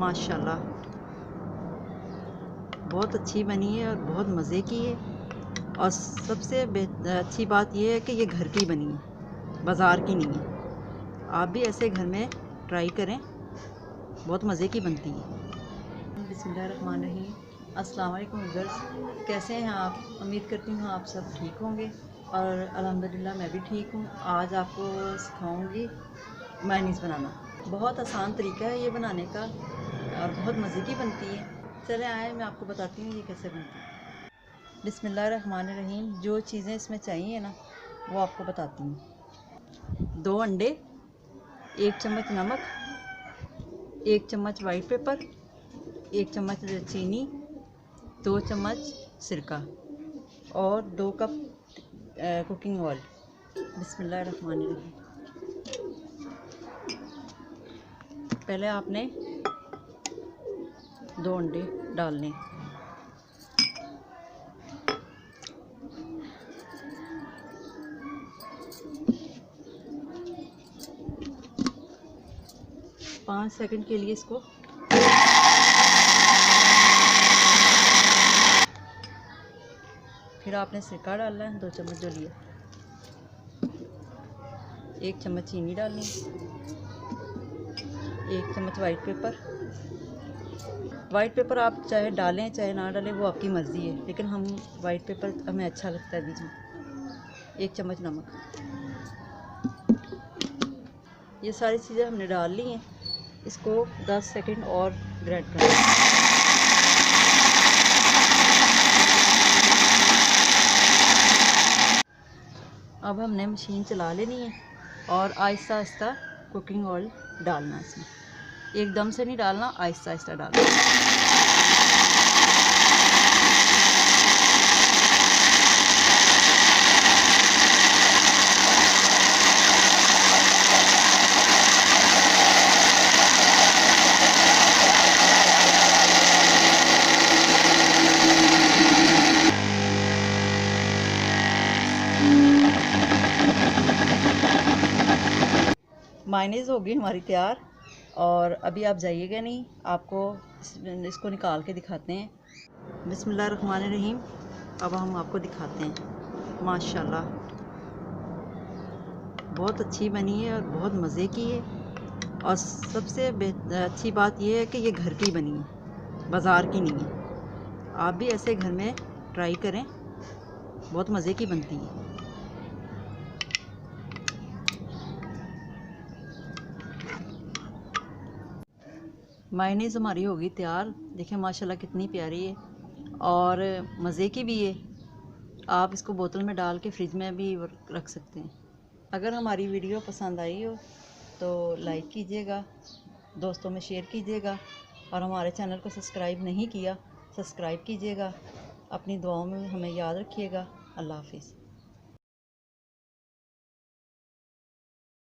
माशाल्लाह बहुत अच्छी बनी है और बहुत मज़े की है। और सबसे अच्छी बात यह है कि ये घर की बनी है, बाज़ार की नहीं है। आप भी ऐसे घर में ट्राई करें, बहुत मज़े की बनती है। बिस्मिल्लाहिर्रहमानिर्रहीम। अस्सलाम वालेकुम व्यूअर्स, कैसे हैं आप? उम्मीद करती हूँ आप सब ठीक होंगे और अल्हम्दुलिल्लाह मैं भी ठीक हूँ। आज आपको सिखाऊंगी मेयोनीज़ बनाना। बहुत आसान तरीका है ये बनाने का और बहुत मज़े की बनती है। चले आए मैं आपको बताती हूँ ये कैसे बनती है। बिस्मिल्लाहिर्रहमानिर्रहीम। जो चीज़ें इसमें चाहिए ना वो आपको बताती हूँ। 2 अंडे, 1 चम्मच नमक, 1 चम्मच वाइट पेपर, 1 चम्मच चीनी, 2 चम्मच सिरका और 2 कप कुकिंग ऑयल। बिस्मिल्लाहिर्रहमानिर्रहीम। पहले आपने 2 अंडे डालने, पाँच सेकंड के लिए इसको फिर आपने सिरका डालना है 2 चम्मच जो लिया, 1 चम्मच चीनी डालनी, 1 चम्मच वाइट पेपर। वाइट पेपर आप चाहे डालें चाहे ना डालें वो आपकी मर्ज़ी है, लेकिन हम वाइट पेपर हमें अच्छा लगता है बीच में। 1 चम्मच नमक। ये सारी चीज़ें हमने डाल ली हैं। इसको 10 सेकंड और ग्राइंड करना है। अब हमने मशीन चला लेनी है और आहिस्ता आहिस्ता कुकिंग ऑयल डालना है इसमें। एकदम से नहीं डालना, आहिस्ता आहिस्ता डालना। मायोनीज़ होगी हमारी तैयार और अभी आप जाइएगा नहीं, आपको इसको निकाल के दिखाते हैं। बिस्मिल्लाहिर्रहमानिर्रहीम। अब हम आपको दिखाते हैं। माशाल्लाह बहुत अच्छी बनी है और बहुत मज़े की है। और सबसे अच्छी बात यह है कि ये घर की बनी है, बाज़ार की नहीं है। आप भी ऐसे घर में ट्राई करें, बहुत मज़े की बनती है। मायोनीज़ हमारी होगी तैयार। देखिए माशाल्लाह कितनी प्यारी है और मज़े की भी है। आप इसको बोतल में डाल के फ्रिज में भी रख सकते हैं। अगर हमारी वीडियो पसंद आई हो तो लाइक कीजिएगा, दोस्तों में शेयर कीजिएगा और हमारे चैनल को सब्सक्राइब नहीं किया सब्सक्राइब कीजिएगा। अपनी दुआओं में हमें याद रखिएगा। अल्लाह हाफिज़।